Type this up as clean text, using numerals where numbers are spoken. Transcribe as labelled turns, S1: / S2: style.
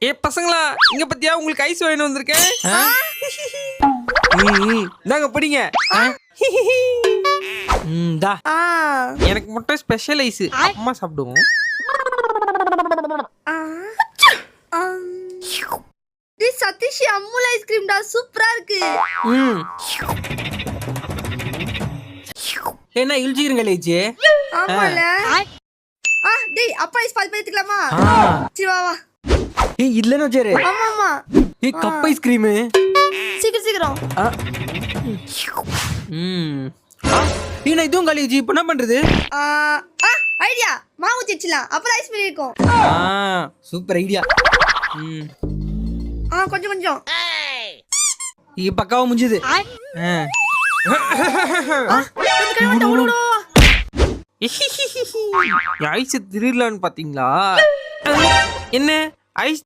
S1: பசங்களா, இங்க பத்தியா உங்களுக்கு ஐஸ் வாங்கிட்டு வந்திருக்கேன். இந்தாங்க பிடிங்க. இந்தா. எனக்கு மட்டும் ஸ்பெஷல் ஐஸ். அம்மா சாப்பிடுவோம்.
S2: சதீஷ் அமுல் ஐஸ்கிரீம் டா, சூப்பரா இருக்கு.
S1: என்ன இழுச்சிக்கிறீங்க லேஜி?
S2: ஆமால. டேய் அப்பா ஐஸ் பாதி எடுத்துக்கலாமா? சரி வா வா.
S3: ஏய் இல்லன்னு வச்சாரு.
S2: ஆமா ஆமா.
S3: ஏய் கப் ஐஸ்கிரீம்.
S2: சீக்கிரம் சீக்கிரம்.
S3: நான் இதுவும் காலேஜ் இப்போ என்ன பண்றது?
S2: ஐடியா, மாவு தேய்ச்சலாம், அப்புறம் ஐஸ் பண்ணி இருக்கும்.
S3: Super idea.
S2: கொஞ்சம் கொஞ்சம்.
S3: இது பக்காவா முடிஞ்சது.
S1: ஐஸ் திருடலான்னு பாத்தீங்களா? என்ன ஐஸ்